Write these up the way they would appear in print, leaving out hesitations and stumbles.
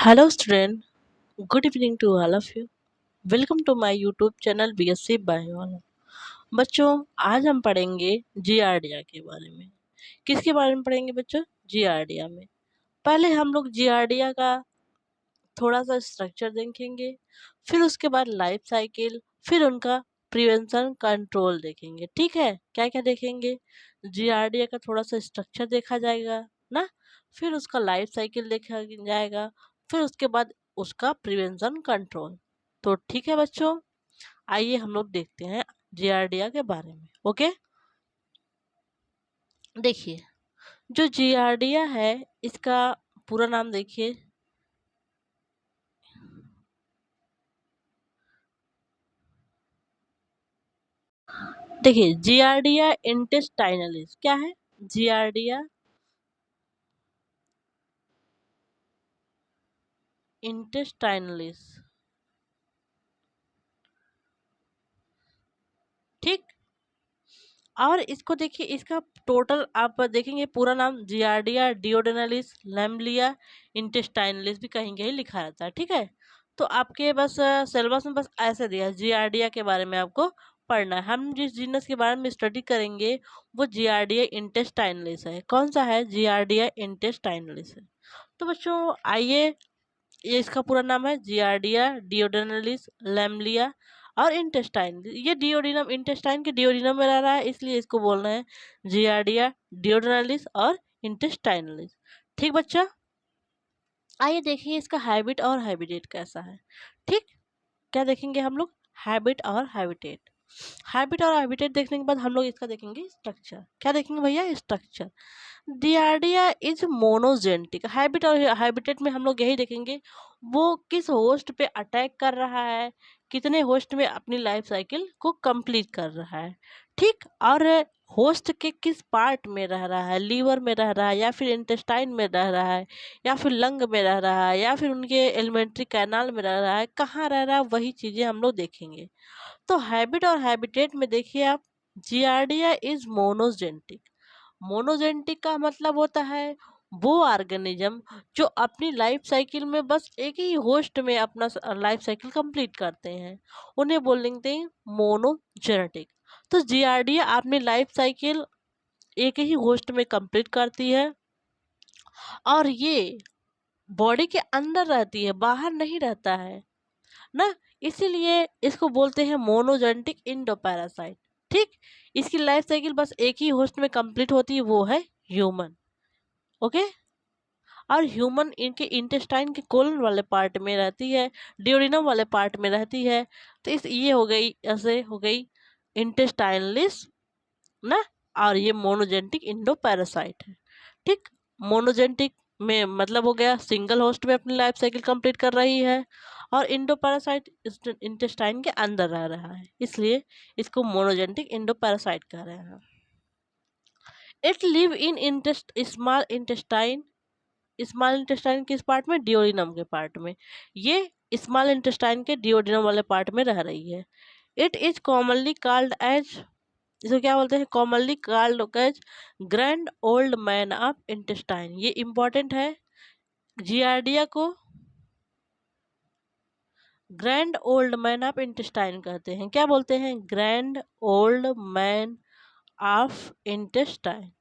Hello student, good evening to all of you. Welcome to my YouTube channel BSc bio. बच्चों, आज हम पढ़ेंगे giardia के बारे में। किसके बारे में पढ़ेंगे बच्चों? जियार्डिया में। पहले हम लोग जियार्डिया का थोड़ा सा स्ट्रक्चर देखेंगे, फिर उसके बाद लाइफ साइकिल, फिर उनका प्रिवेंशन कंट्रोल देखेंगे। ठीक है, क्या क्या देखेंगे? जियार्डिया का थोड़ा सा स्ट्रक्चर देखा जाएगा ना, फिर उसका लाइफ साइकिल देखा जाएगा, फिर उसके बाद उसका प्रिवेंशन कंट्रोल। तो ठीक है बच्चों, आइए हम लोग देखते हैं जियार्डिया के बारे में। ओके, देखिए जो जियार्डिया है इसका पूरा नाम देखिए। देखिए जियार्डिया इंटेस्टाइनलिस क्या है? जियार्डिया इंटेस्टाइनलिस। ठीक, और इसको देखिए, इसका टोटल आप देखेंगे पूरा नाम जियार्डिया डिओडेनालिस लैम्बलिया इंटेस्टाइनलिस भी कहीं कहीं लिखा रहता है। ठीक है, तो आपके बस सिलेबस में बस ऐसे दिया है, जियार्डिया के बारे में आपको पढ़ना है। हम जिस जीनस के बारे में स्टडी करेंगे वो जियार्डिया इंटेस्टाइनलिस है। कौन सा है? जियार्डिया इंटेस्टाइनलिस है। तो बच्चों आइए, ये इसका पूरा नाम है जियार्डिया डिओडेनालिस लैम्बलिया और इंटेस्टाइन। ये डिओडिनम इंटेस्टाइन के डिओडिनम में रह रहा है, इसलिए इसको बोलना है जियार्डिया डिओडेनालिस और इंटेस्टाइनलिस। ठीक बच्चा, आइए देखिए इसका हैबिट और हैबिटेट कैसा है। ठीक, क्या देखेंगे हम लोग? हैबिट और हैबिटेट। हैबिट और हैबिटेट देखने के बाद हम लोग इसका देखेंगे स्ट्रक्चर। क्या देखेंगे भैया? Structure. Giardia is monogenetic. Habit और हैबिटेट में हम लोग यही देखेंगे वो किस होस्ट पे अटैक कर रहा है, कितने होस्ट में अपनी लाइफ साइकिल को कंप्लीट कर रहा है। ठीक, और होस्ट के किस पार्ट में रह रहा है, लीवर में रह रहा है या फिर इंटेस्टाइन में रह रहा है या फिर लंग में रह रहा है या फिर उनके एलिमेंट्री कैनाल में रह रहा है, कहाँ रह रहा है, वही चीज़ें हम लोग देखेंगे। तो हैबिट और हैबिटेट में देखिए आप, जियार्डिया इज मोनोजेनेटिक। मोनोजेनेटिक का मतलब होता है वो ऑर्गेनिज्म जो अपनी लाइफ साइकिल में बस एक ही होस्ट में अपना लाइफ साइकिल कंप्लीट करते हैं, उन्हें बोलते हैं मोनोजेनेटिक। तो जियार्डिया अपनी लाइफ साइकिल एक ही होस्ट में कंप्लीट करती है और ये बॉडी के अंदर रहती है, बाहर नहीं रहता है ना, इसीलिए इसको बोलते हैं मोनोजेनेटिक इंडोपैरासाइट। ठीक, इसकी लाइफ साइकिल बस एक ही होस्ट में कंप्लीट होती है, वो है ह्यूमन। ओके, और ह्यूमन इनके इंटेस्टाइन के कोलन वाले पार्ट में रहती है, डिओडिनम वाले पार्ट में रहती है। तो इस ये हो गई, ऐसे हो गई इंटेस्टाइनलिस ना, और ये मोनोजेनेटिक इंडो पैरासाइट है। ठीक, मोनोजेनेटिक में मतलब हो गया सिंगल होस्ट में अपनी लाइफ साइकिल कंप्लीट कर रही है, और इंडो पैरासाइट इंटेस्टाइन के अंदर रह रहा है, इसलिए इसको मोनोजेनेटिक इंडो पैरासाइट कह रहे हैं। It live in small intestine. Small intestine किस पार्ट में? डिओडिनम के पार्ट में। ये स्मॉल इंटेस्टाइन के डिओडिनम वाले पार्ट में रह रही है। It is commonly called as, इसको क्या बोलते हैं? Commonly called as grand old man of intestine. ये इंपॉर्टेंट है, जियार्डिया को grand old man of intestine कहते हैं। क्या बोलते हैं? Grand old man of intestine.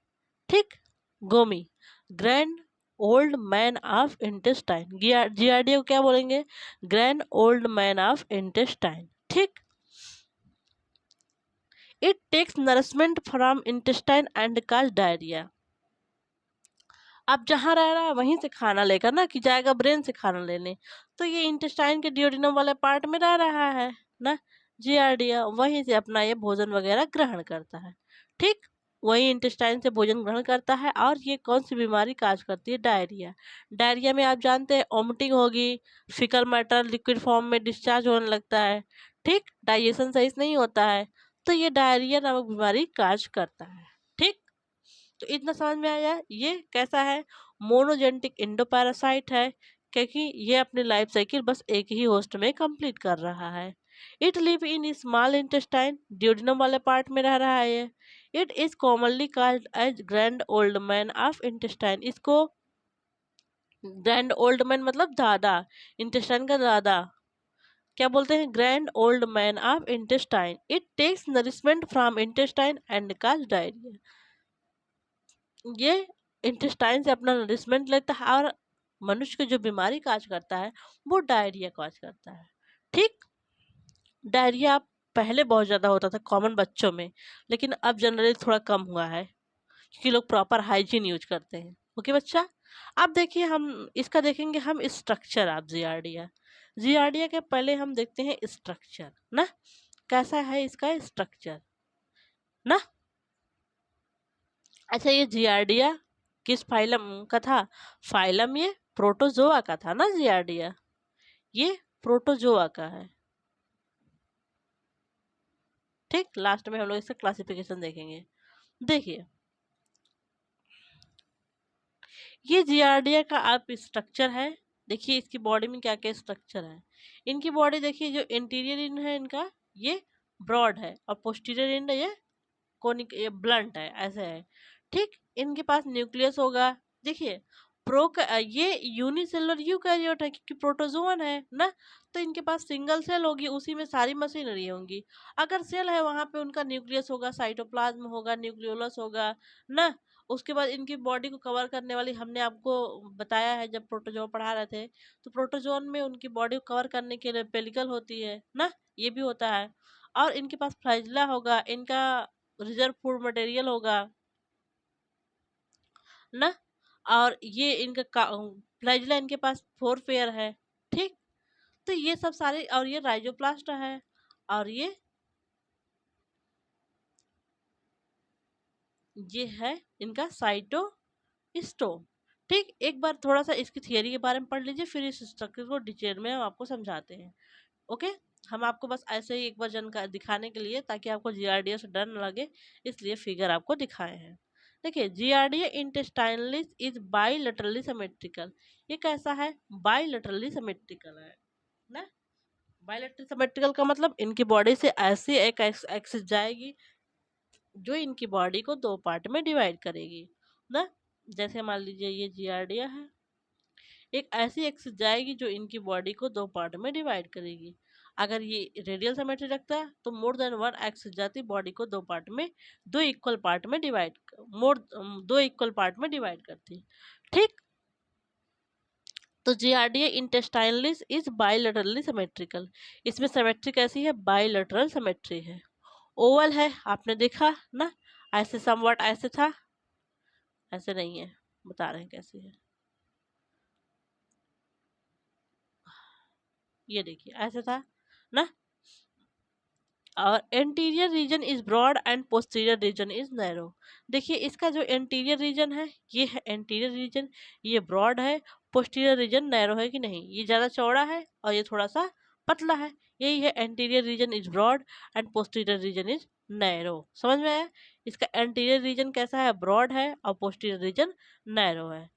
ठीक, गोमी, grand old man of intestine. Giardia को क्या बोलेंगे? Grand old man of intestine. ठीक, it takes nourishment from intestine and cause diarrhoea. अब जहाँ रह रहा है वहीं से खाना लेकर ना, कि जाएगा ब्रेन से खाना लेने, तो ये इंटेस्टाइन के डिओडिनम वाले पार्ट में रह रहा है ना, जियार्डिया वहीं से अपना ये भोजन वगैरह ग्रहण करता है। ठीक, वही इंटेस्टाइन से भोजन ग्रहण करता है, और ये कौन सी बीमारी काज करती है? डायरिया। डायरिया में आप जानते हैं वोमिटिंग होगी, फिकल मैटर लिक्विड फॉर्म में डिस्चार्ज होने लगता है। ठीक, डाइजेशन सही से नहीं होता है, तो ये डायरिया नामक बीमारी काज करता है। ठीक, तो इतना समझ में आया ये कैसा है? मोनोजेनेटिक इंडोपैरासाइट है, क्योंकि ये अपनी लाइफ साइकिल बस एक ही होस्ट में कंप्लीट कर रहा है। It live in small intestine, duodenum वाले पार्ट में रह रहा है ये। It is commonly called as grand old man of intestine. इसको ग्रैंड ओल्ड मैन मतलब दादा, इंटेस्टाइन का दादा। क्या बोलते हैं? Grand old man of intestine, it takes nourishment from intestine and cause diarrhoea. ये इंटेस्टाइन से अपना नरिशमेंट लेता है और मनुष्य की जो बीमारी काज करता है वो डायरिया काज करता है। ठीक। डायरिया पहले बहुत ज़्यादा होता था कॉमन बच्चों में, लेकिन अब जनरली थोड़ा कम हुआ है क्योंकि लोग प्रॉपर हाइजीन यूज करते हैं। ओके बच्चा, अब देखिए हम इसका देखेंगे हम स्ट्रक्चर ऑफ जियार्डिया। जियार्डिया के पहले हम देखते हैं स्ट्रक्चर ना, कैसा है इसका स्ट्रक्चर ना। अच्छा, ये जियार्डिया किस फाइलम का था? फाइलम ये प्रोटोजोआ का था ना जियार्डिया, ये प्रोटोजोआ का है। ठीक, लास्ट में हम लोग इसका क्लासिफिकेशन देखेंगे। देखिए ये जियार्डिया का आप स्ट्रक्चर है। देखिए इसकी बॉडी में क्या क्या स्ट्रक्चर है। इनकी बॉडी देखिए, जो इंटीरियर एंड है इनका ये ब्रॉड है और पोस्टीरियर एंड ये कोनिक, ये ब्लंट है, ऐसे है। ठीक, इनके पास न्यूक्लियस होगा। देखिए ये यूनिसेलुलर यूकैरियोट है क्योंकि प्रोटोजोन है ना, तो इनके पास सिंगल सेल होगी, उसी में सारी मशीनरी होंगी। अगर सेल है वहां पे उनका न्यूक्लियस होगा, साइटोप्लाज्म होगा, न्यूक्लियोलस होगा ना। उसके बाद इनकी बॉडी को कवर करने वाली, हमने आपको बताया है जब प्रोटोजोन पढ़ा रहे थे, तो प्रोटोजोन में उनकी बॉडी को कवर करने के लिए पेलिकल होती है ना, ये भी होता है। और इनके पास फ्लैजिला होगा, इनका रिजर्व फूड मटेरियल होगा ना। और ये इनका फ्लैजिला इनके पास फोर पेयर है। ठीक, तो ये सब सारे, और ये राइजोप्लास्ट है, और ये है इनका साइटोस्टोम। ठीक, एक बार थोड़ा सा इसकी थियरी के बारे में पढ़ लीजिए, फिर इस स्ट्रक्चर को डिटेल में हम आपको समझाते हैं। ओके, हम आपको बस ऐसे ही एक बार जनका दिखाने के लिए, ताकि आपको जियार्डिया से डर न लगे, इसलिए फिगर आपको दिखाए हैं। देखिए जियार्डिया इंटेस्टाइनलिस इज बाइलेटरली सिमेट्रिकल। ये कैसा है? बाइलेटरली सिमेट्रिकल है ना। बाइलेटरली सिमेट्रिकल का मतलब इनकी बॉडी से ऐसी एक एक्सिस जाएगी जो इनकी बॉडी को दो पार्ट में डिवाइड करेगी ना। जैसे मान लीजिए ये जियार्डिया है, एक ऐसी एक्सिस जाएगी जो इनकी बॉडी को दो पार्ट में डिवाइड करेगी। अगर ये रेडियल सिमेट्री रखता है तो मोर देन वन एक्सिस जाती बॉडी को दो पार्ट में, दो इक्वल पार्ट में डिवाइड, दो इक्वल पार्ट में डिवाइड करती है। ठीक, तो जियार्डिया इंटेस्टाइनलिस इज बाइलेटरली सिमेट्रिकल। इसमें सिमेट्री कैसी है? बाइलेटरल सिमेट्री है। ओवल है, आपने देखा ना, ऐसे समवट ऐसे था, ऐसे नहीं है, बता रहे हैं कैसे है। ये देखिए ऐसे था ना। और anterior region is broad and posterior region is narrow. देखिए इसका जो एंटीरियर रीजन है ये है एंटीरियर रीजन, ये ब्रॉड है, पोस्टीरियर रीजन नैरो है कि नहीं, ये ज़्यादा चौड़ा है और ये थोड़ा सा पतला है। यही है anterior region is broad and posterior region is narrow. समझ में आया? इसका एंटीरियर रीजन कैसा है? ब्रॉड है और पोस्टीरियर रीजन नैरो है।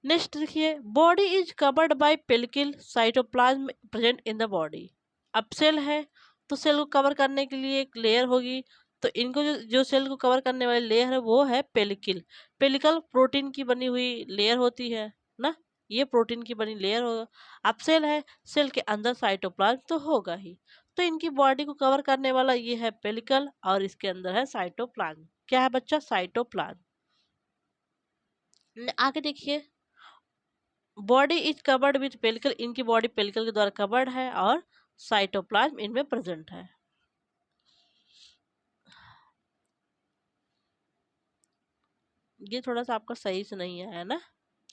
नेक्स्ट देखिए, body is covered by pellicle cytoplasm present in the body. अब सेल है तो सेल को कवर करने के लिए एक लेयर होगी, तो इनको जो सेल को कवर करने वाली लेयर है वो है पेलिकल। पेलिकल प्रोटीन की बनी हुई लेयर होती है ना, ये प्रोटीन की बनी लेयर होगा। अब सेल है, सेल के अंदर साइटोप्लाज्म तो होगा ही, तो इनकी बॉडी को कवर करने वाला ये है पेलिकल और इसके अंदर है साइटोप्लाज्म। क्या है बच्चा? साइटोप्लाज्म। आगे देखिए, body is covered with pellicle, इनकी बॉडी पेलिकल के द्वारा कवर्ड है और साइटोप्लाज्म इनमें प्रेजेंट है। ये थोड़ा सा आपका सही से नहीं आया ना,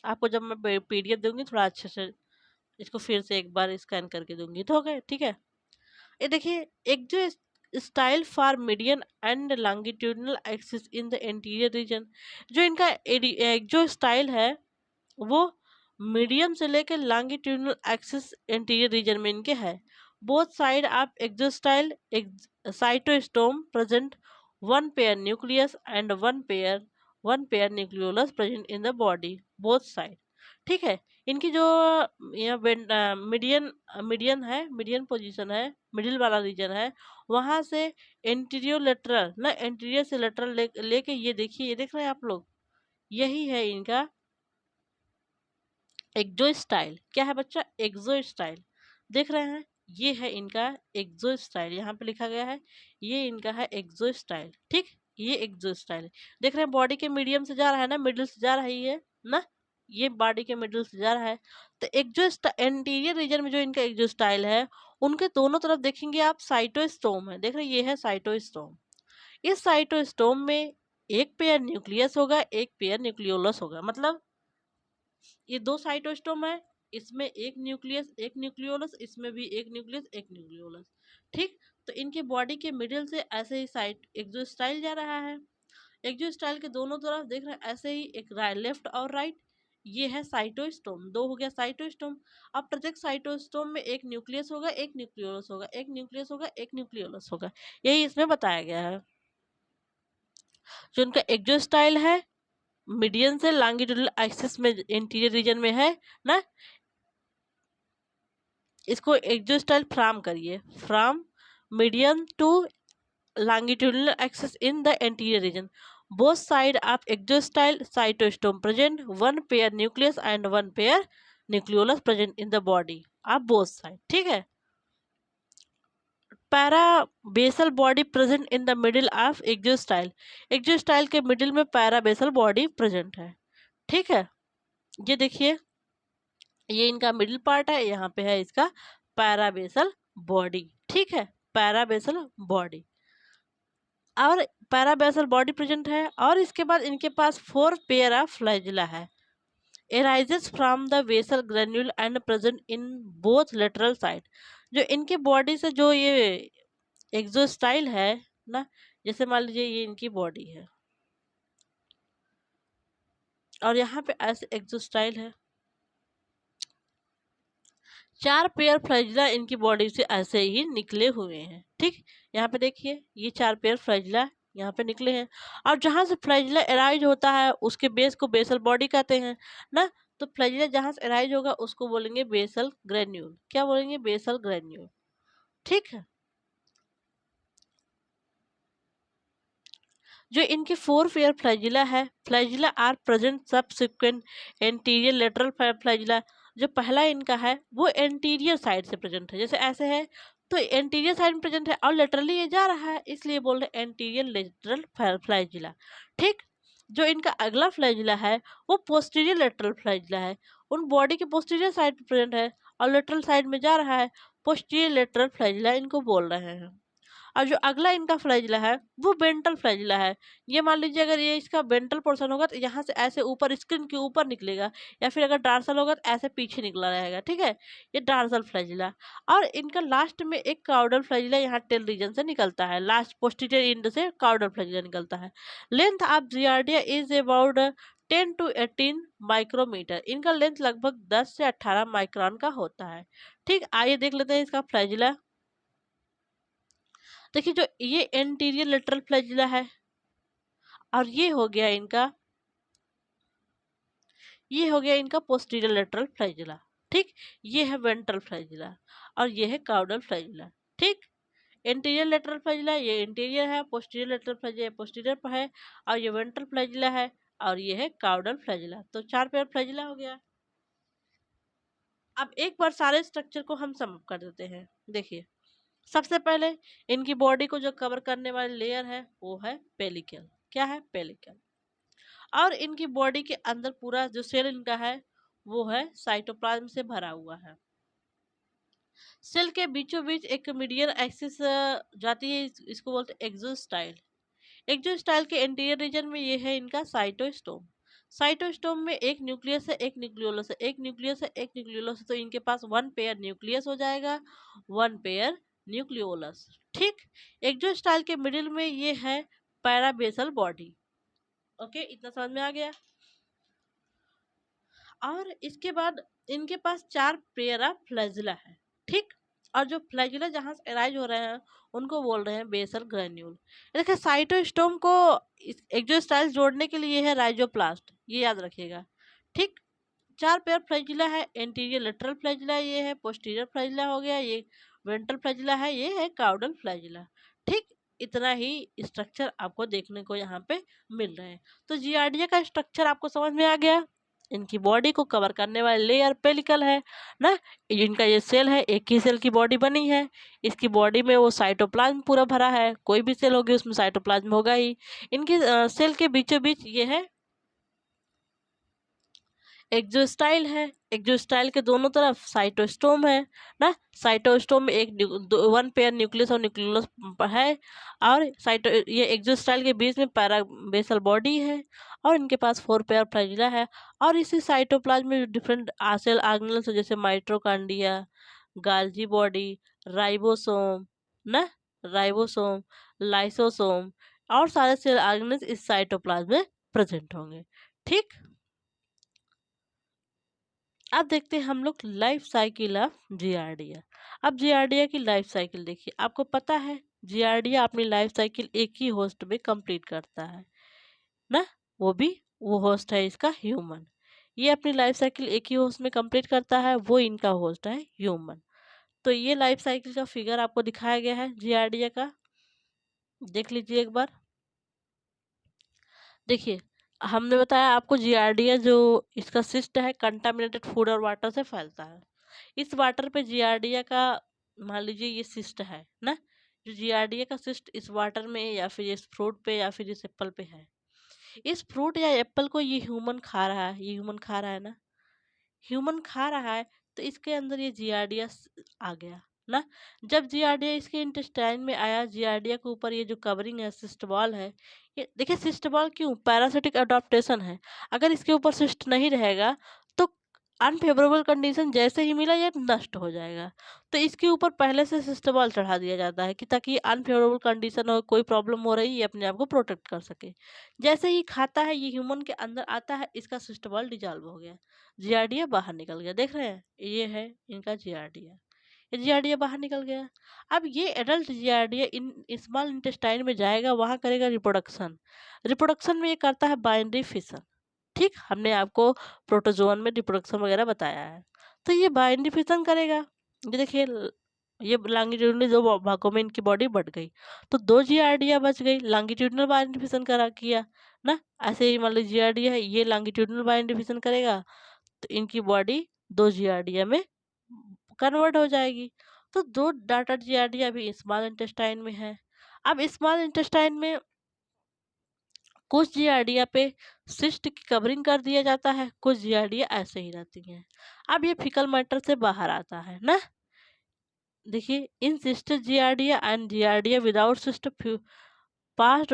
आपको जब मैं पीडीएफ दूंगी थोड़ा अच्छे से इसको फिर से एक बार स्कैन करके दूंगी तो हो गए। ठीक है, ये देखिए, एक जो style for median and longitudinal axis in the interior region, जो इनका एक जो स्टाइल है वो मीडियम से लेकर लॉन्गिट्यूडिनल एक्सिस इंटीरियर रीजन में इनके है। Both side of axostyle cytostome present one pair nucleus and one pair nucleolus present in the body both side. ठीक है, इनकी जो यह मीडियन मीडियन है, मीडियन पोजीशन है, मिडिल वाला रीजन है, वहां से एंटीरियर लेटरल ना, एंटीरियर से लेटरल लेके ये देखिए, ये देख रहे हैं आप लोग, यही है इनका एक्सोस्टाइल क्या है बच्चा? एक्सोस्टाइल देख रहे हैं, ये है इनका एक्सोस्टाइल, यहाँ पे लिखा गया है, ये इनका है एक्सोस्टाइल। ठीक, ये एक्सोस्टाइल देख रहे हैं, बॉडी के मीडियम से जा रहा है ना, मिडिल से जा रहा है ये ना, ये बॉडी के मिडिल से जा रहा है। तो एंटीरियर रीजन में जो इनका एक्सोस्टाइल है, उनके दोनों तरफ देखेंगे आप साइटोस्टोम है, देख रहे हैं, ये है साइटोस्टोम। इस साइटोस्टोम में एक पेयर न्यूक्लियस होगा, एक पेयर न्यूक्लियोलस होगा, मतलब ये दो साइटोस्टोम है, इसमें एक न्यूक्लियस एक न्यूक्लियोलस, इसमें भी एक न्यूक्लियस एक न्यूक्लियोलस। ठीक, तो इनके बॉडी के मिडिल से ऐसे ही साइट एक्सोस्टाइल जा रहा है, एक्सोस्टाइल के दोनों तरफ देख रहे हैं ऐसे ही एक लेफ्ट और राइट, ये है साइटोस्टोम, दो हो गया साइटोस्टोम। अब प्रत्येक साइटोस्टोम में एक न्यूक्लियस होगा, एक न्यूक्लियोलस होगा, एक न्यूक्लियस होगा, एक न्यूक्लियोलस होगा, यही इसमें बताया गया है। जो उनका एक्सोस्टाइल है, मीडियन से लॉन्गिट्यूडनल एक्सिस में इंटीरियर रीजन में है ना, इसको एक्सोस्टाइल फ्रॉम करिए, from median to longitudinal axis in the anterior region. Both side of exostyle cytostome present one pair nucleus and one pair nucleolus present in the body of both side. ठीक है, parabasal body present in the middle of axostyle, axostyle के middle में पैराबेसल body present है। ठीक है, ये देखिए, ये इनका मिडिल पार्ट है, यहाँ पे है इसका पैराबेसल बॉडी। ठीक है, पैराबेसल बॉडी और पैराबेसल बॉडी प्रेजेंट है, और इसके बाद इनके पास 4 पेयर ऑफ फ्लैजिला है, arises from the vessel granule and present in both lateral side. जो इनके बॉडी से जो ये एक्सोस्टाइल है ना, जैसे मान लीजिए ये इनकी बॉडी है और यहाँ पे ऐसे एक्सोस्टाइल है, 4 पेयर फ्लैजिला इनकी बॉडी से ऐसे ही निकले हुए हैं। ठीक, यहाँ पे देखिए, ये 4 पेयर फ्लैजिला यहाँ पे निकले हैं, और जहाँ से फ्लैजिला एराइज होता है उसके बेस को बेसल बॉडी कहते हैं ना, तो फ्लैजिला जहाँ से एराइज होगा उसको बोलेंगे बेसल ग्रेन्यूल। क्या बोलेंगे? Basal granule. ठीक है, जो इनके 4 पेयर फ्लैजिला है, flagella are present subsequent anterior lateral flagella, जो पहला इनका है वो एंटीरियर साइड से प्रेजेंट है, जैसे ऐसे है तो एंटीरियर साइड में प्रेजेंट है, और लेटरली ये जा रहा है, इसलिए बोल रहे एंटीरियर लेटरल फ्लैजिला। ठीक, जो इनका अगला फ्लैजिला है वो पोस्टीरियर लेटरल फ्लैजिला है, उन बॉडी के पोस्टीरियर साइड पे प्रेजेंट है और लेटरल साइड में जा रहा है, पोस्टीरियर लेटरल फ्लैजिला इनको बोल रहे हैं। और जो अगला इनका फ्लैजिला है वो वेंट्रल फ्लैजिला है, ये मान लीजिए अगर ये इसका वेंट्रल पोर्शन होगा तो यहाँ से ऐसे ऊपर स्किन के ऊपर निकलेगा, या फिर अगर डार्सल होगा तो ऐसे पीछे निकला रहेगा। ठीक है, ये डार्सल फ्लैजिला। और इनका लास्ट में एक काउडल फ्लैजिला यहाँ टेल रीजन से निकलता है, लास्ट पोस्टीरियर एंड से काउडल फ्लैजिला निकलता है। Length of Giardia is about 10 to 18 micrometre, इनका लेंथ लगभग 10 से 18 माइक्रोन का होता है। ठीक, आइए देख लेते हैं इसका फ्लैजिला। देखिए, जो ये एंटीरियर लेटरल फ्लैजिला है, और ये हो गया इनका पोस्टीरियर लेटरल फ्लैजिला। ठीक, ये है वेंट्रल फ्लैजिला और ये है काउडल फ्लैजिला। ठीक, इंटीरियर लेटरल फ्लैजिला ये इंटीरियर है, पोस्टीरियर लेटरल फ्लैजिला पोस्टीरियर पर है, और ये वेंट्रल फ्लैजिला है, और ये है काउडल फ्लैजिला। तो 4 पेयर फ्लैजिला हो गया। अब एक बार सारे स्ट्रक्चर को हम सम कर देते हैं। देखिए, सबसे पहले इनकी बॉडी को जो कवर करने वाली लेयर है वो है पेलिकल। क्या है? पेलिकल। और इनकी बॉडी के अंदर पूरा जो सेल इनका है वो है साइटोप्लाज्म से भरा हुआ है। सेल के बीचों बीच एक मीडियन एक्सिस जाती है, इसको बोलते हैं एक्सोस्टाइल। एक्सोस्टाइल के इंटीरियर रीजन में ये है इनका साइटोस्टोम। साइटोस्टोम में एक न्यूक्लियस है, एक न्यूक्लियोलस है, एक न्यूक्लियस है, एक न्यूक्लियोलस है, तो इनके पास 1 पेयर न्यूक्लियस हो जाएगा, 1 पेयर न्यूक्लियोलस। ठीक, एक्सोस्टाइल के मिडिल में ये है पैराबेसल बॉडी। ओके, इतना समझ में आ गया। और इसके बाद इनके पास 4 पेयर ऑफ फ्लैजिला है। ठीक, और जो फ्लैजिला जहाँ से अराइज हो रहे हैं उनको बोल रहे हैं बेसल ग्रेन्यूल। देखिए, साइटोस्टोम को एक्सोस्टाइल जोड़ने के लिए है राइजोप्लास्ट, ये याद रखिएगा। ठीक, 4 पेयर फ्लैजिला है, एंटीरियर लेटरल फ्लैजिला ये है, पोस्टीरियर फ्लैजिला हो गया, ये वेंट्रल फ्लैजिला है, ये है काउडल फ्लैजिला। ठीक, इतना ही स्ट्रक्चर आपको देखने को यहाँ पे मिल रहे हैं। तो जियार्डिया का स्ट्रक्चर आपको समझ में आ गया। इनकी बॉडी को कवर करने वाले लेयर पेलिकल है ना। इनका ये सेल है, एक ही सेल की बॉडी बनी है। इसकी बॉडी में वो साइटोप्लाज्म पूरा भरा है, कोई भी सेल होगी उसमें साइटोप्लाज्म होगा ही। इनकी सेल के बीचों बीच ये है एक्सोस्टाइल है। एक्सोस्टाइल के दोनों तरफ साइटोस्टोम है ना। साइटोस्टोम में वन पेयर न्यूक्लियस और न्यूक्लियोलस है। और ये एक्सोस्टाइल के बीच में पैराबेसल बॉडी है। और इनके पास 4 पेयर फ्लैजिला है। और इसी साइटोप्लाज्म में डिफरेंट सेल ऑर्गेनेल्स जैसे माइटोकॉन्ड्रिया, गाल्जी बॉडी, राइबोसोम ना, राइबोसोम, लाइसोसोम और सारे सेल ऑर्गेनेल्स इस साइटोप्लाज्म में प्रेजेंट होंगे। ठीक, अब देखते हैं हम लोग लाइफ साइकिल ऑफ जियार्डिया। अब जियार्डिया की लाइफ साइकिल देखिए, आपको पता है जियार्डिया अपनी लाइफ साइकिल एक ही होस्ट में कंप्लीट करता है ना। वो होस्ट है इसका ह्यूमन। ये अपनी लाइफ साइकिल एक ही होस्ट में कंप्लीट करता है, वो इनका होस्ट है ह्यूमन। तो ये लाइफ साइकिल का फिगर आपको दिखाया गया है जियार्डिया का, देख लीजिए एक बार। देखिए, हमने बताया आपको जियार्डिया जो इसका सिस्ट है कंटामिनेटेड फूड और वाटर से फैलता है। इस वाटर पे जियार्डिया का मान लीजिए ये सिस्ट है ना, जो जियार्डिया का सिस्ट इस वाटर में या फिर इस फ्रूट पे या फिर इस एप्पल पे है। इस फ्रूट या एप्पल को ये ह्यूमन खा रहा है, ये ह्यूमन खा रहा है ना, ह्यूमन खा रहा है। तो इसके अंदर ये जियार्डिया आ गया ना। जब जियार्डिया इसके इंटेस्टाइन में आया, जियार्डिया के ऊपर ये जो कवरिंग है सिस्ट वॉल है, ये देखिए सिस्ट वॉल क्यों, पैरासिटिक अडॉप्टेशन है। अगर इसके ऊपर सिस्ट नहीं रहेगा तो अनफेवरेबल कंडीशन जैसे ही मिला ये नष्ट हो जाएगा। तो इसके ऊपर पहले से सिस्ट वॉल चढ़ा दिया जाता है कि ताकि अनफेवरेबल कंडीशन हो, कोई प्रॉब्लम हो रही है, ये अपने आप को प्रोटेक्ट कर सके। जैसे ही खाता है, ये ह्यूमन के अंदर आता है, इसका सिस्ट वॉल डिजॉल्व हो गया, जियार्डिया बाहर निकल गया। देख रहे हैं, ये है इनका जियार्डिया, ये जियार्डिया बाहर निकल गया। अब ये एडल्ट जियार्डिया इन स्मॉल इंटेस्टाइन में जाएगा, वहां करेगा रिप्रोडक्शन। रिप्रोडक्शन में ये करता है बाइनरी फिशन। ठीक, हमने आपको प्रोटोजोन में रिप्रोडक्शन वगैरह बताया है। तो ये बाइनरी फिशन करेगा। ये देखिए ये लॉन्गिट्यूडनल दो भागों में इनकी बॉडी बढ़ गई, तो 2 जियार्डिया बच गई, लॉन्गिट्यूडनल बाइनरी फिशन करा किया ना। ऐसे ही मान लीजिए जियार्डिया है, ये लॉन्गिट्यूडनल बाइनरी फिशन करेगा, तो इनकी बॉडी 2 जियार्डिया में कन्वर्ट हो जाएगी। तो 2 डाटा जियार्डिया अभी स्मॉल इंटेस्टाइन में है। अब स्मॉल इंटेस्टाइन में कुछ जियार्डिया पे सिस्ट की कवरिंग कर दिया जाता है, कुछ जियार्डिया ऐसे ही रहती हैं। अब ये फीकल मैटर से बाहर आता है ना। देखिए, इन sister giardia and Giardia without cyst passed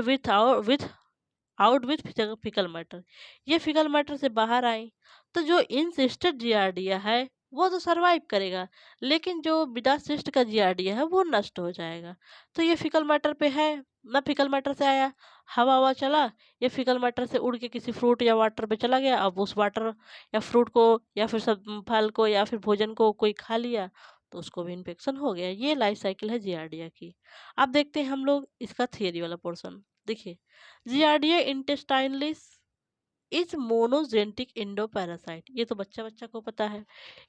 out with faecal matter. ये फीकल मैटर से बाहर आई, तो जो इंसिस्टेड जियार्डिया है वो तो सरवाइव करेगा, लेकिन जो विदा सिस्ट का जियार्डिया है वो नष्ट हो जाएगा। तो ये फीकल मैटर पे है ना, फीकल मैटर से आया, हवा हवा चला, ये फीकल मैटर से उड़ के किसी फ्रूट या वाटर पे चला गया। अब उस वाटर या फ्रूट को या फिर सब फल को या फिर भोजन को कोई खा लिया, तो उसको भी इन्फेक्शन हो गया। ये लाइफ साइकिल है जियार्डिया की। अब देखते हैं हम लोग इसका थियरी वाला पोर्शन। देखिए, जियार्डिया इंटेस्टाइनलिस इज मोनोजेनेटिक इंडोपैरासाइट, ये तो बच्चा बच्चा को पता है।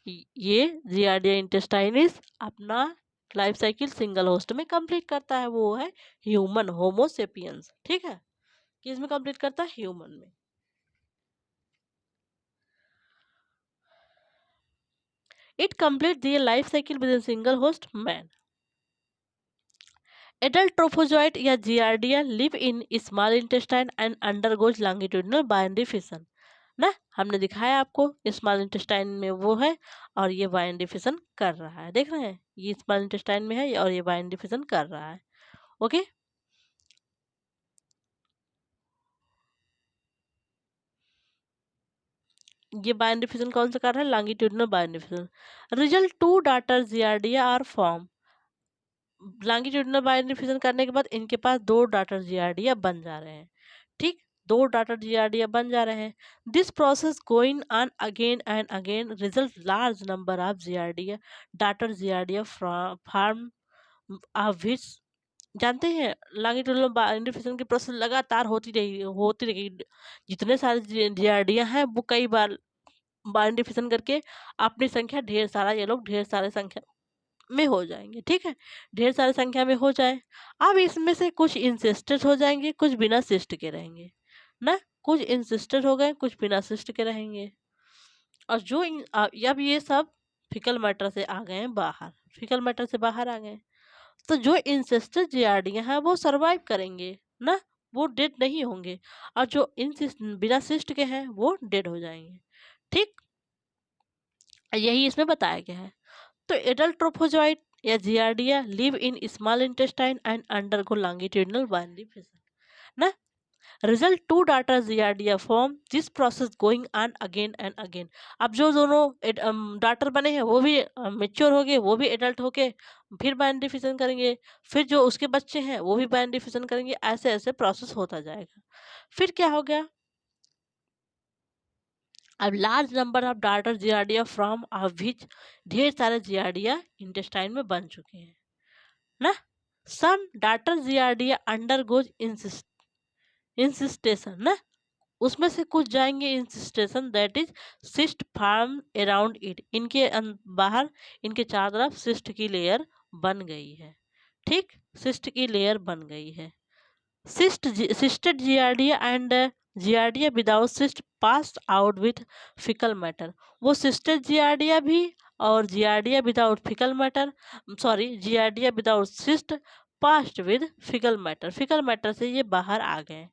ये जियार्डिया इंटेस्टाइनिस अपना लाइफ साइकिल सिंगल होस्ट में कंप्लीट करता है, वो है ह्यूमन, होमोसेपियंस। ठीक है, किस में कंप्लीट करता है, ह्यूमन में। It complete their life cycle within single host man. Adult trophozoite या Giardia live in small intestine and undergoes longitudinal binary fission ना। हमने दिखाया आपको स्मॉल इंटेस्टाइन में वो है और ये बाइनरी फिशन कर रहा है। देख रहे हैं, ये स्मॉल इंटेस्टाइन में है और ये बाइनरी फिशन कर रहा है। ओके, ये बाइनरी फिशन कौन सा कर रहा है, longitudinal binary fission. Result 2 daughter Giardia are form. Longitudinal binary fission करने के बाद इनके पास 2 डाटर जियार्डिया बन जा रहे हैं। ठीक, 2 डाटर जियार्डिया बन जा रहे हैं। This process going on again and again result large number of Giardia daughter Giardia form which. जानते हैं लॉन्गिट्यूडिनल बाइनरी फिशन की प्रोसेस लगातार होती रही। जितने सारे जियार्डिया हैं वो कई बार बाइनरी फिशन करके अपनी संख्या ढेर सारा, ये लोग ढेर सारे संख्या में हो जाएंगे। ठीक है, ढेर सारी संख्या में हो जाए। अब इसमें से कुछ इंसिस्टेड हो जाएंगे, कुछ बिना सिस्ट के रहेंगे ना। कुछ इंसिस्टेड हो गए, कुछ बिना सिस्ट के रहेंगे। और अब ये सब फिकल मैटर से आ गए हैं बाहर, फिकल मैटर से बाहर आ गए, तो जो इंसेस्टर जियार्डिया हैं वो सरवाइव करेंगे ना, वो डेड नहीं होंगे, और जो इंसिस्ट बिना सिस्ट के हैं वो डेड हो जाएंगे। ठीक, यही इसमें बताया गया है। तो एडल्ट ट्रोफोजोइट या Giardia live in small intestine and undergo longitudinal binary fission ना। Result to daughter Giardia form, this process going on again and again. अब जो दोनों डाटर बने हैं वो भी मेच्योर हो गए, वो भी एडल्ट हो गए, फिर बाइनरी फिशन करेंगे, फिर जो उसके बच्चे हैं वो भी बाइनरी फिशन करेंगे, ऐसे ऐसे प्रोसेस होता जाएगा। फिर क्या हो गया, अब large number of daughter Giardia from of which, ढेर सारे जियार्डिया इंटेस्टाइन में बन चुके हैं ना। Some daughter Giardia undergoes encystation ना, उसमें से कुछ जाएंगे encystation, that is cyst form around it, इनके बाहर इनके चारों तरफ सिस्ट की लेयर बन गई है। ठीक, सिस्ट की लेयर बन गई है। Cysted Giardia and Giardia without cyst passed out with faecal matter, वो सिस्टेड जियार्डिया भी और Giardia without faecal matter, sorry Giardia without cyst passed with faecal matter, faecal matter से ये बाहर आ गए।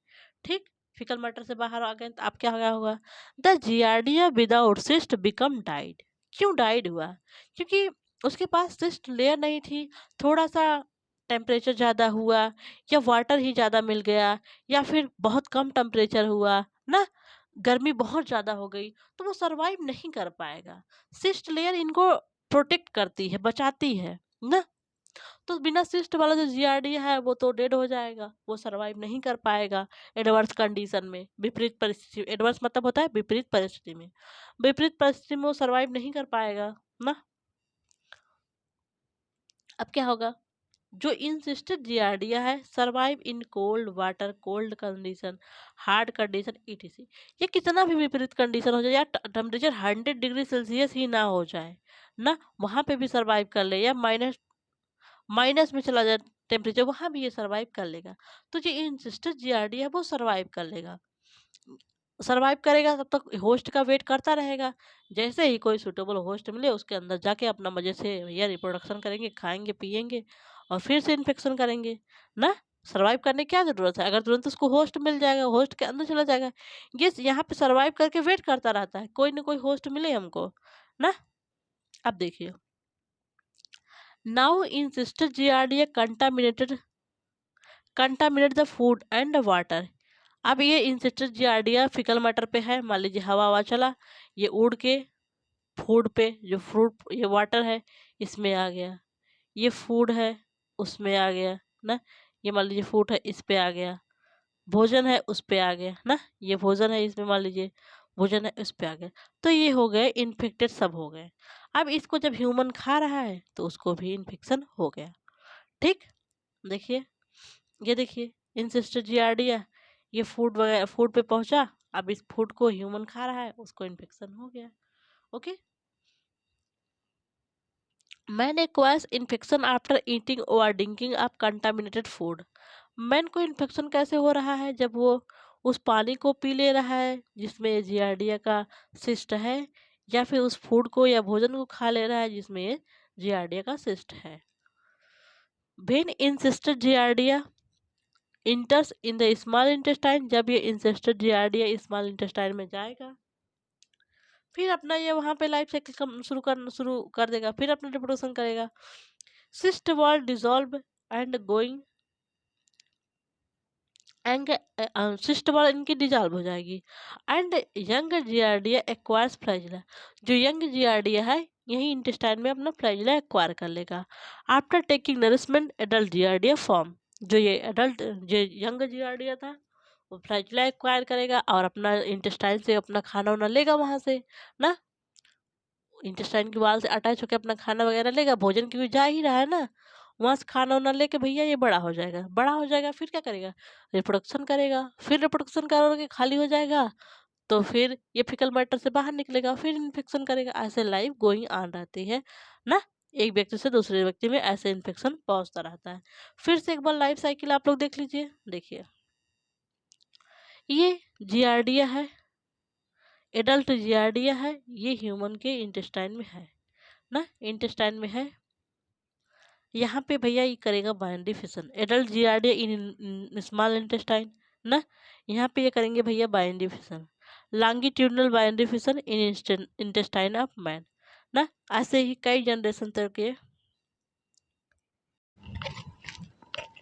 ठीक, फिकल मैटर से बाहर आ गए तो अब क्या हो गया होगा, the giardia without cyst become died. क्यों डाइड हुआ, क्योंकि उसके पास सिस्ट लेयर नहीं थी, थोड़ा सा टेम्परेचर ज़्यादा हुआ, या वाटर ही ज़्यादा मिल गया, या फिर बहुत कम टेम्परेचर हुआ ना, गर्मी बहुत ज़्यादा हो गई, तो वो सरवाइव नहीं कर पाएगा। सिस्ट लेयर इनको प्रोटेक्ट करती है, बचाती है ना। तो बिना सिस्ट वाला जो जियार्डिया है वो तो डेड हो जाएगा, वो सरवाइव नहीं कर पाएगा एडवर्स कंडीशन में, विपरीत परिस्थिति, एडवर्स मतलब होता है विपरीत परिस्थिति में, विपरीत परिस्थिति में वो सरवाइव नहीं कर पाएगा ना। अब क्या होगा, जो इंसिस्टेड जियार्डिया है survive in cold water, cold condition, hard condition etc, ये कितना भी विपरीत कंडीशन हो जाए, या टेम्परेचर 100 डिग्री सेल्सियस ही ना हो जाए ना, वहां पे भी सरवाइव कर ले, या माइनस माइनस में चला जाए टेम्परेचर, वहां भी ये सरवाइव कर लेगा। तो जो इंसिस्टेड जियार्डिया है वो सरवाइव कर लेगा, सरवाइव करेगा तब तक होस्ट का वेट करता रहेगा, जैसे ही कोई सुटेबल होस्ट मिले उसके अंदर जाके अपना मजे से भैया रिप्रोडक्शन करेंगे, खाएंगे पिएंगे, और फिर से इन्फेक्शन करेंगे ना। सरवाइव करने की क्या जरूरत है, अगर तुरंत उसको होस्ट मिल जाएगा, होस्ट के अंदर चला जाएगा। ये यहाँ पे सरवाइव करके वेट करता रहता है, कोई ना कोई होस्ट मिले हमको ना। अब देखिए, now in sister giardia contaminate the food and water. अब ये इंसेक्टर जियार्डिया फिकल मैटर पे है, मान लीजिए हवा हवा चला, ये उड़ के फूड पे, जो फ्रूट ये वाटर है इसमें आ गया, ये फूड है उसमें आ गया ना, ये मान लीजिए फूड है इस पे आ गया, भोजन है उस पे आ गया ना, ये भोजन है इसमें मान लीजिए भोजन है उस पे आ गया, तो ये हो गए इन्फेक्टेड, सब हो गए। अब इसको जब ह्यूमन खा रहा है तो उसको भी इन्फेक्शन हो गया। ठीक, देखिए, ये देखिए इंसिस्टर जियार्डिया, ये फूड वगैरह फूड पे पहुंचा, अब इस फूड को ह्यूमन खा रहा है, उसको इन्फेक्शन हो गया। Okay, man acquires infection after eating और drinking of contaminated food. Man को इन्फेक्शन कैसे हो रहा है, जब वो उस पानी को पी ले रहा है जिसमें जियार्डिया का सिस्ट है, या फिर उस फूड को या भोजन को खा ले रहा है जिसमें जियार्डिया का सिस्ट है। When insisted giardia इंटर्स in the small intestine, जब ये इंसेस्टेड जियार्डिया स्मॉल इंटेस्टाइन में जाएगा, फिर अपना ये वहां पे लाइफ साइकिल शुरू कर देगा, फिर अपना रिप्रोडक्शन करेगा। Cyst wall dissolve and going and cyst wall इनकी डिजॉल्व हो जाएगी, and young giardia acquires flagella, जो यंग जियार्डिया है यही इंटेस्टाइन में अपना फ्लैजिला एक्वायर कर लेगा। After taking nourishment adult giardia form, जो ये एडल्ट जो यंग जियार्डिया था वो फ्लैजिला एक्वायर करेगा और अपना इंटेस्टाइन से अपना खाना वाना लेगा वहां से ना, इंटेस्टाइन की वाल से अटैच होकर अपना खाना वगैरह लेगा, भोजन क्योंकि जा ही रहा है ना, वहां से खाना वाना लेके भैया ये बड़ा हो जाएगा, बड़ा हो जाएगा फिर क्या करेगा, रिप्रोडक्शन करेगा, फिर रिप्रोडक्शन करके खाली हो जाएगा, तो फिर ये फिकल मैटर से बाहर निकलेगा, फिर इन्फेक्शन करेगा, ऐसे लाइफ गोइंग ऑन रहती है ना। एक व्यक्ति से दूसरे व्यक्ति में ऐसे इन्फेक्शन पहुंचता रहता है। फिर से एक बार लाइफ साइकिल आप लोग देख लीजिए, देखिए ये जियार्डिया है, एडल्ट जियार्डिया है, ये ह्यूमन के इंटेस्टाइन में है ना, इंटेस्टाइन में है। यहाँ पे भैया ये करेगा बाइनरी फिशन, एडल्ट जियार्डिया इन स्मॉल इंटेस्टाइन ना, यहाँ पे ये करेंगे भैया binary fission. Longitudinal binary fission in intestine of man ना। ऐसे ही कई जनरेशन तक ये,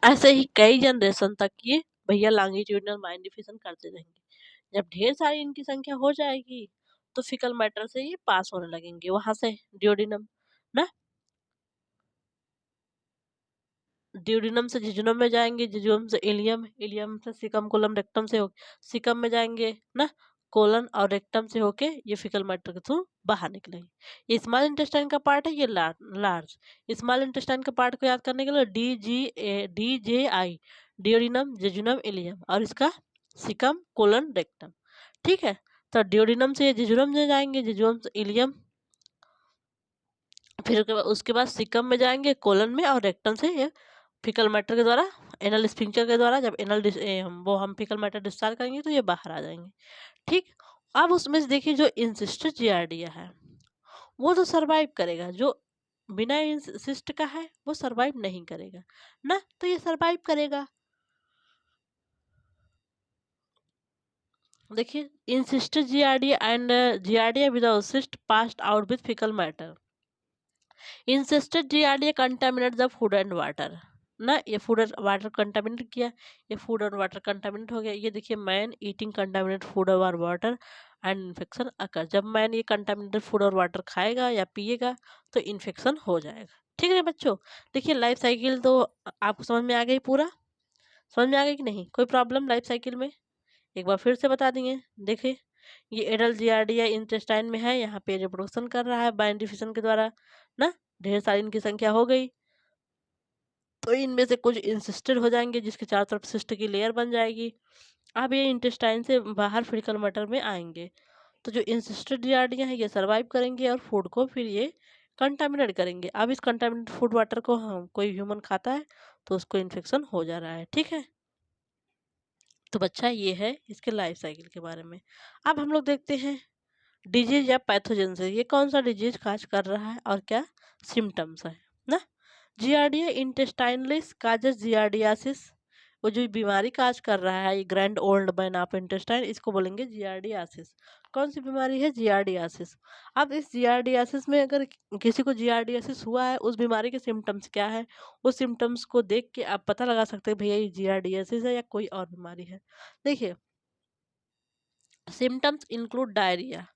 ऐसे ही कई जनरेशन तक ये भैया लॉन्गिट्यूडनल बाइनरी फिशन करते रहेंगे। जब ढेर सारी इनकी संख्या हो जाएगी तो फिकल मैटर से ये पास होने लगेंगे वहां से डियोडिनम ना, ड्यूडिनम से जिजुनम में जाएंगे, जिजुनम से इलियम, इलियम से सिकम कोलम रेक्टम से हो सिकम में जाएंगे ना, कोलन और रेक्टम से होके ये फिकल मैटर के थ्रू बाहर निकलेंगे। ये स्मॉल इंटेस्टाइन का पार्ट है, ये लार्ज। स्मॉल इंटेस्टाइन के पार्ट को याद करने के लिए डी जे आई, डियोडिनम जिजुनम इलियम, और इसका सिकम कोलन रेक्टम। ठीक है, तो डियोडिनम से जिजुनम में जाएंगे, जिजुनम से इलियम, फिर उसके बाद सिकम में जाएंगे, कोलन में, और रेक्टम से ये फिकल मैटर के द्वारा, एनल स्फिंक्टर के द्वारा जब हम फिकल मैटर डिस्चार्ज करेंगे तो ये बाहर आ जाएंगे। ठीक, अब उसमें से देखिए जो इंसिस्टर जियार्डिया है वो तो सरवाइव करेगा, जो बिना इंसिस्ट का है वो सरवाइव नहीं करेगा ना, तो ये सरवाइव करेगा। देखिए encysted Giardia and Giardia without cyst passed out with faecal matter. Encysted Giardia contaminate the food and water ना, ये फूड और वाटर कंटामिनेट किया, ये फूड और वाटर कंटामिनेट हो गया। ये देखिए मैन ईटिंग कंटामिनेट फूड और वाटर एंड इन्फेक्शन अकर, जब मैन ये कंटामिनेटेड फूड और वाटर खाएगा या पिएगा तो इन्फेक्शन हो जाएगा। ठीक है बच्चों, देखिए लाइफ साइकिल तो आपको समझ में आ गई, पूरा समझ में आ गई कि नहीं, कोई प्रॉब्लम लाइफ साइकिल में? एक बार फिर से बता देंगे। देखिए ये एडल्ट जियार्डिया इंटेस्टाइन में है, यहाँ पे रिप्रोडक्शन कर रहा है बाइनरी फिशन के द्वारा ना, ढेर सारी इनकी संख्या हो गई तो इनमें से कुछ इंसिस्टेड हो जाएंगे जिसके चारों तरफ सिस्ट की लेयर बन जाएगी। अब ये इंटेस्टाइन से बाहर फिकल मैटर में आएंगे, तो जो इंसिस्टेड जियार्डिया है ये सरवाइव करेंगे और फूड को फिर ये कंटामिनेट करेंगे। अब इस कंटामिनेट फूड वाटर को हम कोई ह्यूमन खाता है तो उसको इन्फेक्शन हो जा रहा है। ठीक है, तो बच्चा ये है इसके लाइफ साइकिल के बारे में। अब हम लोग देखते हैं डिजीज या पैथोजन से ये कौन सा डिजीज काज कर रहा है और क्या सिम्टम्स है ना। जियार्डिया इंटेस्टाइनलिस काजेस जियार्डियासिस, वो जो बीमारी काज कर रहा है ये grand old man of intestine, इसको बोलेंगे जियार्डियासिस। कौन सी बीमारी है? जियार्डियासिस। अब इस जियार्डियासिस में अगर किसी को जियार्डियासिस हुआ है, उस बीमारी के सिम्टम्स क्या है, उस सिम्टम्स को देख के आप पता लगा सकते हैं भैया ये जियार्डियासिस है या कोई और बीमारी है। देखिए सिम्टम्स इंक्लूड डायरिया,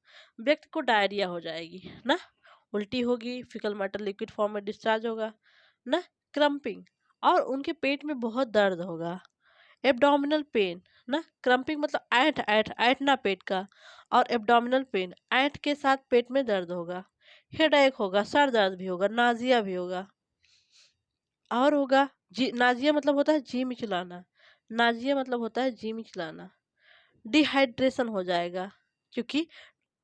व्यक्ति को डायरिया हो जाएगी ना, उल्टी होगी, फिकल मैटर लिक्विड फॉर्म में डिस्चार्ज होगा ना, क्रम्पिंग, और उनके पेट में बहुत दर्द होगा, एब्डोमिनल पेन ना, क्रम्पिंग मतलब ऐंठ ऐंठ ऐंठना पेट का, और एब्डोमिनल पेन ऐंठ के साथ पेट में दर्द होगा, हेडेक होगा, सर दर्द भी होगा, नाजिया भी होगा, और होगा जी, नाजिया मतलब होता है जी मिचलाना, नाजिया मतलब होता है जी मिचलाना, डिहाइड्रेशन हो जाएगा क्योंकि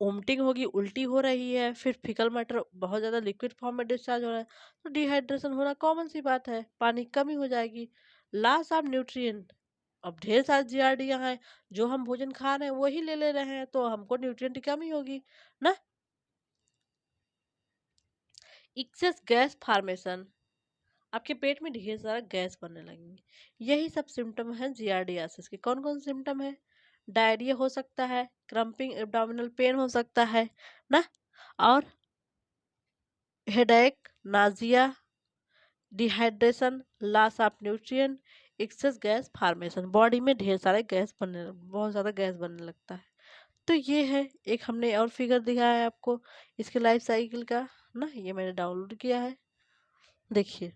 वोमिटिंग होगी, उल्टी हो रही है, फिर फिकल मैटर बहुत ज़्यादा लिक्विड फॉर्म में डिस्चार्ज हो रहा है, तो डिहाइड्रेशन होना कॉमन सी बात है, पानी की कमी हो जाएगी, लॉस ऑफ न्यूट्रिएंट। अब ढेर सारे जीआरडियाँ हैं, जो हम भोजन खा रहे हैं वही ले ले रहे हैं तो हमको न्यूट्रिएंट की कमी होगी ना। एक्सेस गैस फॉर्मेशन, आपके पेट में ढेर सारा गैस बनने लगेंगे, यही सब सिम्टम है जियार्डियासिस के। कौन कौन सिम्टम है? डायरिया हो सकता है, क्रम्पिंग एब्डोमिनल पेन हो सकता है ना, और headache, nausea, dehydration, loss of nutrient, excess gas formation, body में ढेर सारे गैस बनने, बहुत ज़्यादा गैस बनने लगता है। तो ये है एक हमने और फिगर दिखाया है आपको इसके लाइफ साइकिल का ना, ये मैंने डाउनलोड किया है, देखिए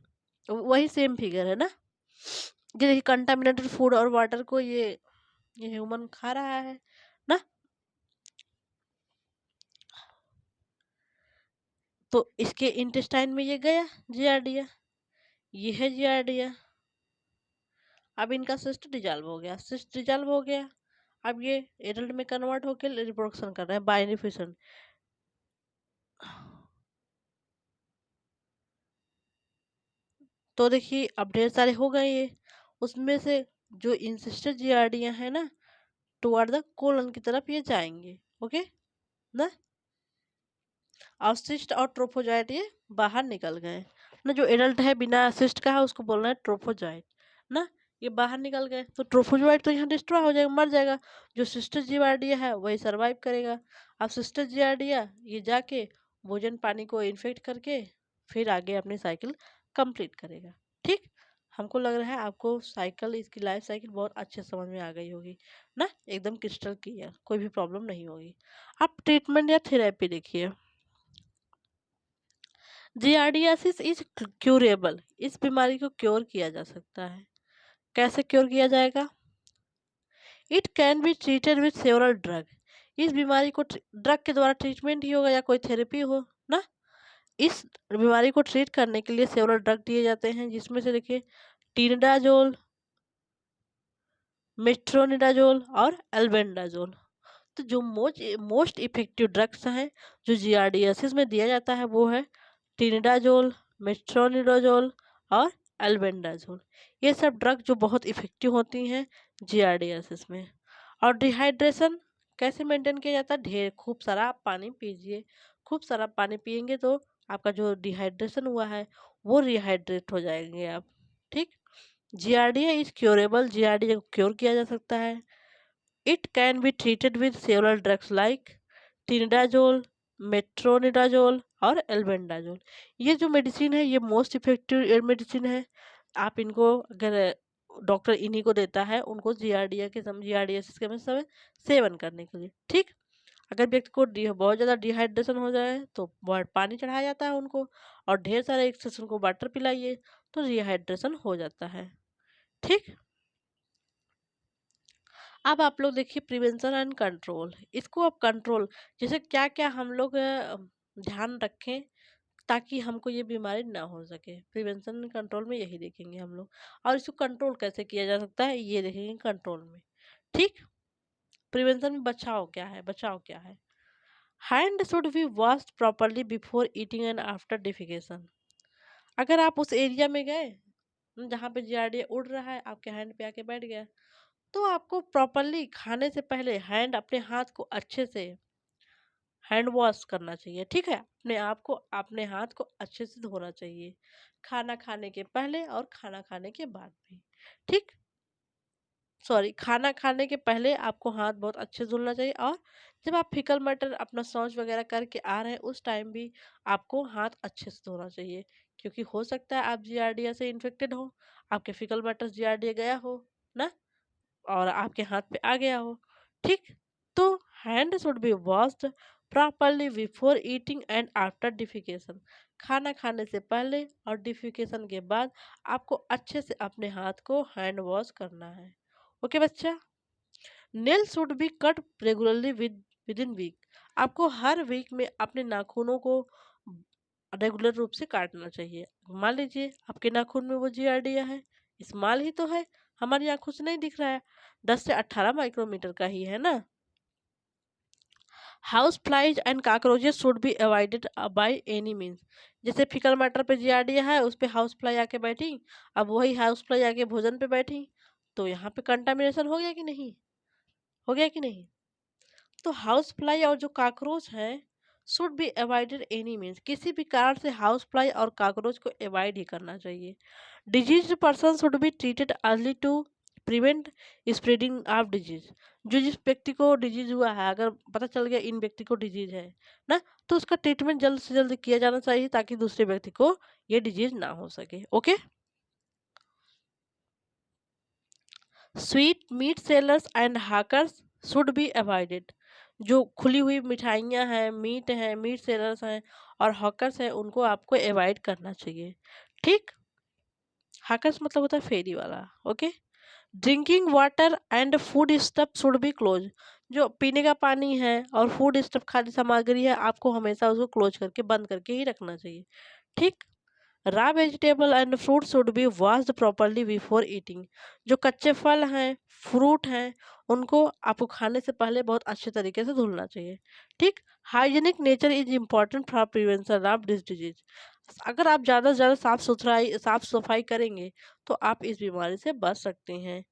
वही सेम फिगर है ना। ये देखिए कंटामिनेटेड फूड और वाटर को ये ह्यूमन खा रहा है ना, तो इसके इंटेस्टाइन में ये गया जियार्डिया, ये है जियार्डिया। अब इनका सिस्ट डिजॉल्व हो गया, सिस्ट डिजॉल्व हो गया, अब ये एडल्ट में कन्वर्ट होकर रिप्रोडक्शन कर रहे हैं बाइनरी फिशन। तो देखिए अब ढेर सारे हो गए ये, उसमें से जो इंसिस्टर जियार्डिया है ना टुवर्ड द कोलन की तरफ ये जाएंगे। ओके, ना। और सिस्ट और ट्रोफोजाइट ये बाहर निकल गए ना। जो एडल्ट है बिना सिस्ट का है उसको बोलना है ट्रोफोजाइट ना। ये बाहर निकल गए तो ट्रोफोजाइट तो यहाँ डिस्ट्रॉय हो जाएगा, मर जाएगा। जो सिस्टर जियार्डिया है वही सरवाइव करेगा। अब सिस्टर जियार्डिया ये जाके भोजन पानी को इन्फेक्ट करके फिर आगे अपनी साइकिल कंप्लीट करेगा। ठीक। हमको लग रहा है आपको साइकिल, इसकी लाइफ साइकिल बहुत अच्छे समझ में आ गई होगी ना, एकदम क्रिस्टल क्लियर, कोई भी प्रॉब्लम नहीं होगी। आप ट्रीटमेंट या थेरेपी देखिए। जियार्डियासिस इज क्यूरेबल, इस बीमारी को क्योर किया जा सकता है। कैसे क्योर किया जाएगा? It can be treated with several drug, इस बीमारी को ड्रग के द्वारा ट्रीटमेंट ही होगा या कोई थेरेपी हो ना। इस बीमारी को ट्रीट करने के लिए सेवरल ड्रग दिए जाते हैं, जिसमें से देखिए टीनिडाजोल, मेट्रोनिडाजोल और एल्बेंडाजोल। तो जो मोस्ट इफेक्टिव ड्रग्स हैं जो जियार्डियासिस में दिया जाता है वो है टिनिडाजोल, मेट्रोनिडाजोल और एल्बेंडाजोल। ये सब ड्रग जो बहुत इफेक्टिव होती हैं जियार्डियासिस में। और डिहाइड्रेशन कैसे मेंटेन किया जाता है? ढेर खूब सारा आप पानी पीजिए। खूब सारा पानी पियेंगे तो आपका जो डिहाइड्रेशन हुआ है वो रिहाइड्रेट हो जाएंगे आप। ठीक। जियार्डिया इज क्योरेबल, जियार्डिया को क्योर किया जा सकता है। It can be treated with several drugs like tinidazole, metronidazole और albendazole। ये जो मेडिसिन है ये मोस्ट इफेक्टिव मेडिसिन है। आप इनको अगर डॉक्टर इन्हीं को देता है उनको जियार्डियासिस के समय सेवन करने के लिए। ठीक। अगर व्यक्ति को बहुत ज़्यादा डिहाइड्रेशन हो जाए तो बहुत पानी चढ़ाया जाता है उनको, और ढेर सारे एक्सेस उनको वाटर पिलाइए तो डिहाइड्रेशन हो जाता है। ठीक। अब आप लोग देखिए प्रिवेंशन एंड कंट्रोल, इसको अब कंट्रोल जैसे क्या क्या हम लोग ध्यान रखें ताकि हमको ये बीमारी ना हो सके। प्रिवेंशन एंड कंट्रोल में यही देखेंगे हम लोग। और इसको कंट्रोल कैसे किया जा सकता है ये देखेंगे कंट्रोल में। ठीक। प्रिवेंशन में बचाव क्या है? बचाव क्या है? Hand should be washed properly before eating and after defecation. अगर आप उस एरिया में गए जहाँ पे जियार्डिया उड़ रहा है, आपके हैंड पे आके बैठ गया, तो आपको प्रॉपरली खाने से पहले हैंड अपने हाथ को अच्छे से हैंड वॉश करना चाहिए। ठीक है। अपने आप को, अपने हाथ को अच्छे से धोना चाहिए, खाना खाने के पहले और खाना खाने के बाद भी। ठीक। सॉरी, खाना खाने के पहले आपको हाथ बहुत अच्छे से धुलना चाहिए, और जब आप फिकल मटर अपना शौच वगैरह करके आ रहे हैं उस टाइम भी आपको हाथ अच्छे से धोना चाहिए, क्योंकि हो सकता है आप जियार्डिया से इन्फेक्टेड हो, आपके फिकल मटर जियार्डिया गया हो ना, और आपके हाथ पे आ गया हो। ठीक। तो hand should be washed properly before eating and after defecation. खाना खाने से पहले और डिफिकेशन के बाद आपको अच्छे से अपने हाथ को हैंड वॉश करना है। ओके बच्चा। Nail should be cut regularly within week. आपको हर वीक में अपने नाखूनों को रेगुलर रूप से काटना चाहिए। मान लीजिए आपके नाखून में वो जियार्डिया है, स्मॉल ही तो है, हमारी आंखों से नहीं दिख रहा है, 10 से 18 माइक्रोमीटर का ही है ना। House flies and cockroaches should be avoided by any means. जैसे फिकल मटर पे जियार्डिया है, उस पे हाउस फ्लाई आके बैठी, अब वही हाउस फ्लाई आके भोजन पे बैठी, तो यहाँ पे कंटामिनेशन हो गया कि नहीं? हो गया कि नहीं? तो हाउस फ्लाई और जो कॉकरोच है should be avoided any means, किसी भी कारण से हाउस फ्लाई और कॉकरोच को अवॉइड ही करना चाहिए। Disease person should be treated early to prevent spreading of disease. जो जिस व्यक्ति को डिजीज हुआ है, अगर पता चल गया इन व्यक्ति को डिजीज है ना, तो उसका ट्रीटमेंट जल्द से जल्द किया जाना चाहिए ताकि दूसरे व्यक्ति को ये डिजीज ना हो सके। Okay. Sweet meat sellers and hawkers should be avoided. जो खुली हुई मिठाइयाँ हैं, मीट हैं, मीट सेलर्स हैं और हॉकर्स हैं, उनको आपको अवॉइड करना चाहिए। ठीक। हाकर्स मतलब होता है फेरी वाला। Okay. Drinking water and food stuff should be close. जो पीने का पानी है और फूड स्टफ खाद्य सामग्री है, आपको हमेशा उसको क्लोज करके बंद करके ही रखना चाहिए। ठीक। Raw vegetable and fruit should be washed properly before eating. जो कच्चे फल हैं, फ्रूट हैं, उनको आपको खाने से पहले बहुत अच्छे तरीके से धुलना चाहिए। ठीक। Hygienic nature is important for prevention of this disease. अगर आप ज़्यादा से ज़्यादा साफ सफाई करेंगे तो आप इस बीमारी से बच सकते हैं।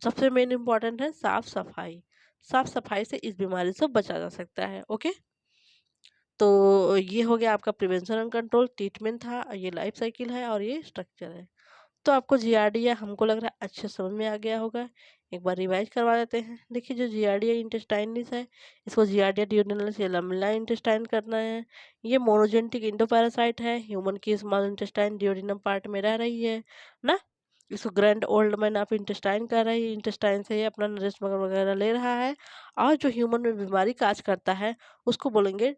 सबसे मेन इम्पॉर्टेंट है साफ सफाई। साफ सफाई से इस बीमारी से बचा जा सकता है। ओके। तो ये हो गया आपका प्रिवेंशन एंड कंट्रोल, ट्रीटमेंट था, ये लाइफ साइकिल है और ये स्ट्रक्चर है। तो आपको जीआरडीए हमको लग रहा है अच्छे समझ में आ गया होगा। एक बार रिवाइज करवा देते हैं। देखिए जो जीआरडीए इंटेस्टाइनलिस है, इसको जीआरडीए ड्यूडेनलिस या लैमेला इंटेस्टाइन करना है। ये मोनोजेनेटिक इंडोपैरासाइट है, ह्यूमन की स्मॉल इंटेस्टाइन ड्यूडेनम पार्ट में रह रही है ना। इसको grand old man of intestine कर रही है, इंटेस्टाइन से ये अपना नरिश वगैरह ले रहा है। और जो ह्यूमन में बीमारी काज करता है उसको बोलेंगे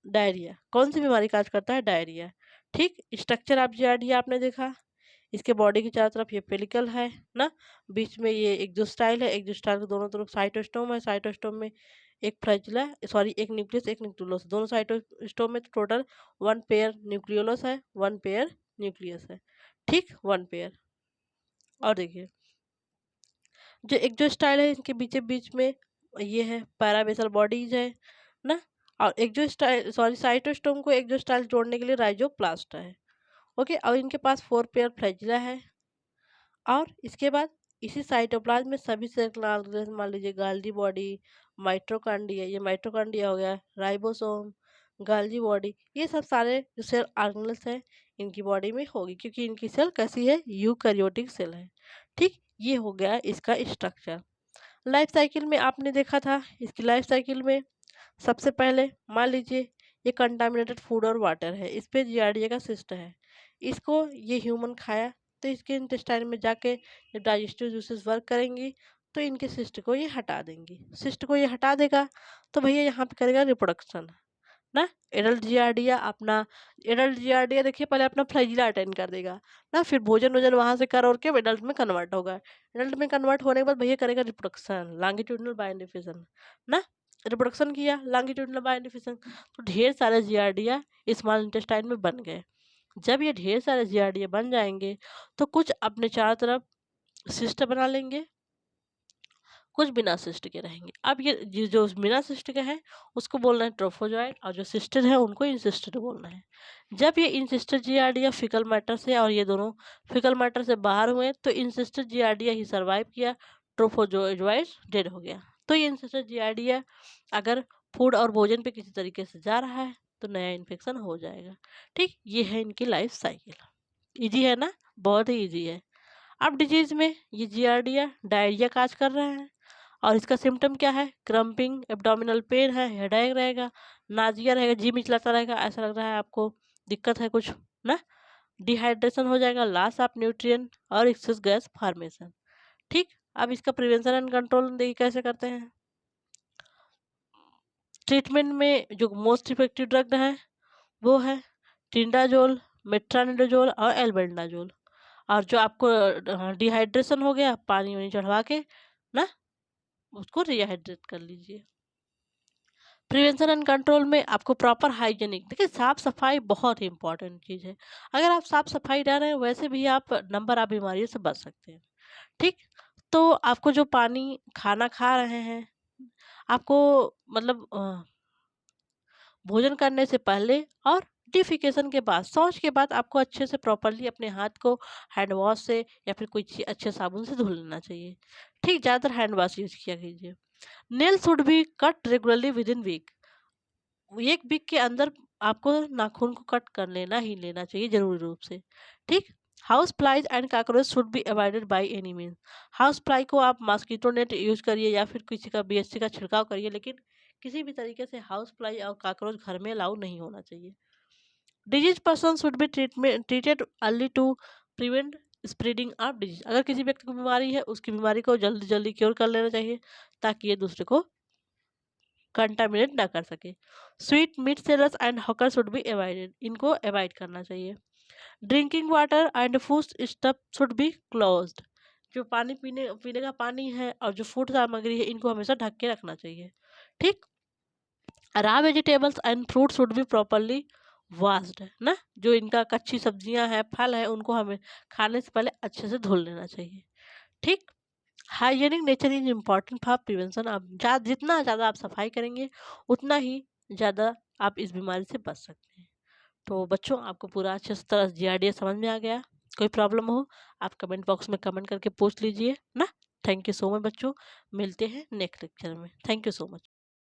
डायरिया। कौन सी बीमारी काज करता है? डायरिया। ठीक, स्ट्रक्चर ऑफ जीआरडीए आपने देखा। इसके बॉडी के चारों तरफ ये पेलिकल है ना, बीच में ये एक्सोस्टाइल है, एक्सोस्टाइल के दोनों तरफ साइटोस्टोम है, साइटोस्टोम में एक फ्लैजिला, सॉरी एक न्यूक्लियस एक न्यूक्लियोलस, दोनों साइटोस्टोम में टोटल 1 पेयर न्यूक्लियोलस है, 1 पेयर न्यूक्लियस है। ठीक, 1 पेयर। और देखिए जो एक्सोस्टाइल है इनके बीच बीच में ये है पैराबेसल बॉडीज है ना। और एक्सोस्टाइल सॉरी साइटोस्टोम को एक्सोस्टाइल जोड़ने के लिए राइजोप्लास्ट है। ओके, और इनके पास 4 पेयर फ्लैजिला है। और इसके बाद इसी साइटोप्लाज्म में सभी सेल जैसे मान लीजिए गाल्गी बॉडी, माइटोकॉन्ड्रिया, ये माइटोकॉन्ड्रिया हो गया, राइबोसोम, गाल्गी बॉडी, ये सब सारे जो सेल ऑर्गेनेल्स हैं इनकी बॉडी में होगी, क्योंकि इनकी सेल कैसी है? यूकैरियोटिक सेल है। ठीक, ये हो गया इसका स्ट्रक्चर। लाइफ साइकिल में आपने देखा था, इसकी लाइफ साइकिल में सबसे पहले मान लीजिए ये कंटामिनेटेड फूड और वाटर है, इस पे जियार्डिया का सिस्ट है, इसको ये ह्यूमन खाया तो इसके इंटेस्टाइन में जाके जब डाइजेस्टिव जूसेस वर्क करेंगी तो इनके सिस्ट को ये हटा देंगी। सिस्ट को ये हटा देगा तो भैया यहाँ पे करेगा रिप्रोडक्शन ना। एडल्ट जियार्डिया अपना एडल्ट जियार्डिया देखिए पहले अपना फ्लैजिला अटेंड कर देगा ना, फिर भोजन वोजन वहां से कर और के एडल्ट में कन्वर्ट होगा। एडल्ट में कन्वर्ट होने के बाद भैया करेगा रिप्रोडक्शन, लॉन्गिट्यूडिनल बाय डिफिजन ना। रिप्रोडक्शन किया लॉन्गिट्यूडिनल बाय डिफिजन, तो ढेर सारे जियार्डिया स्मॉल इंटेस्टाइन में बन गए। जब ये ढेर सारे जियार्डिया बन जाएंगे तो कुछ अपने चारों तरफ सिस्ट बना लेंगे, कुछ बिना सिस्ट के रहेंगे। अब ये जो बिना सिस्ट के हैं उसको बोलना है ट्रोफोजॉइड, और जो सिस्टर है उनको इंसिस्टेड बोलना है। जब ये इंसिस्टेड जियार्डिया फिकल मैटर से और ये दोनों फिकल मैटर से बाहर हुए तो इंसिस्टेड जियार्डिया ही सर्वाइव किया, ट्रोफोजॉइड डेड हो गया। तो ये इंसिस्टेड जियार्डिया अगर फूड और भोजन पे किसी तरीके से जा रहा है तो नया इन्फेक्शन हो जाएगा। ठीक, ये है इनकी लाइफ साइकिल। इजी है ना, बहुत ही इजी है। अब डिजीज में ये जियार्डिया डायरिया काज कर रहे हैं और इसका सिम्टम क्या है? क्रम्पिंग, एब्डोमिनल पेन है, हेडेक रहेगा, नाजिया रहेगा, जी मिचलाता रहेगा, ऐसा लग रहा है आपको दिक्कत है कुछ ना। डिहाइड्रेशन हो जाएगा, लॉस ऑफ न्यूट्रिएंट और एक्सेस गैस फॉर्मेशन। ठीक, अब इसका प्रिवेंशन एंड कंट्रोल देखिए कैसे करते हैं। ट्रीटमेंट में जो मोस्ट इफेक्टिव ड्रग है वो है टिंडाजोल, मेट्रानिडाजोल और एल्बेंडाजोल। और जो आपको डिहाइड्रेशन हो गया पानी वानी चढ़वा के ना उसको रिहाइड्रेट कर लीजिए। प्रिवेंशन एंड कंट्रोल में आपको प्रॉपर हाइजीनिक, देखिए साफ सफाई बहुत ही इंपॉर्टेंट चीज़ है। अगर आप साफ सफाई रह रहे हैं वैसे भी आप नंबर ऑफ बीमारियों से बच सकते हैं। ठीक, तो आपको जो पानी खाना खा रहे हैं आपको मतलब भोजन करने से पहले और डिफिकेशन के बाद, शौच के बाद आपको अच्छे से प्रॉपरली अपने हाथ को हैंड वॉश से या फिर कोई अच्छे साबुन से धुल लेना चाहिए। ठीक, ज़्यादातर हैंड वॉश यूज किया कीजिए। Nail should be cut regularly within week. एक वीक के अंदर आपको नाखून को कट कर लेना ही लेना चाहिए जरूरी रूप से। ठीक, house flies and cockroach should be avoided by any mean. House fly को आप मॉस्किटो नेट यूज करिए या फिर किसी का बीएससी का छिड़काव करिए, लेकिन किसी भी तरीके से हाउस फ्लाई और कॉकरोच घर में अलाउ नहीं होना चाहिए। Disease person should be treated early to prevent spreading of disease. अगर किसी व्यक्ति को बीमारी है उसकी बीमारी को जल्दी जल्दी क्योर कर लेना चाहिए ताकि ये दूसरे को कंटामिनेट ना कर सके। Sweet meat sellers and hawker should be avoided, इनको अवॉइड करना चाहिए। Drinking water and food stuff should be closed. जो पानी पीने पीने का पानी है और जो फूड सामग्री है इनको हमेशा ढक के रखना चाहिए। ठीक, raw vegetables and fruit should be properly washed ना। जो इनका कच्ची सब्जियां हैं फल है उनको हमें खाने से पहले अच्छे से धुल लेना चाहिए। ठीक, hygienic nature is important for prevention. आप जितना ज़्यादा आप सफाई करेंगे उतना ही ज़्यादा आप इस बीमारी से बच सकते हैं। तो बच्चों आपको पूरा अच्छे से तरह जीआरडीए समझ में आ गया। कोई प्रॉब्लम हो आप कमेंट बॉक्स में कमेंट करके पूछ लीजिए ना। थैंक यू सो मच बच्चों, मिलते हैं नेक्स्ट लेक्चर में। Thank you so much.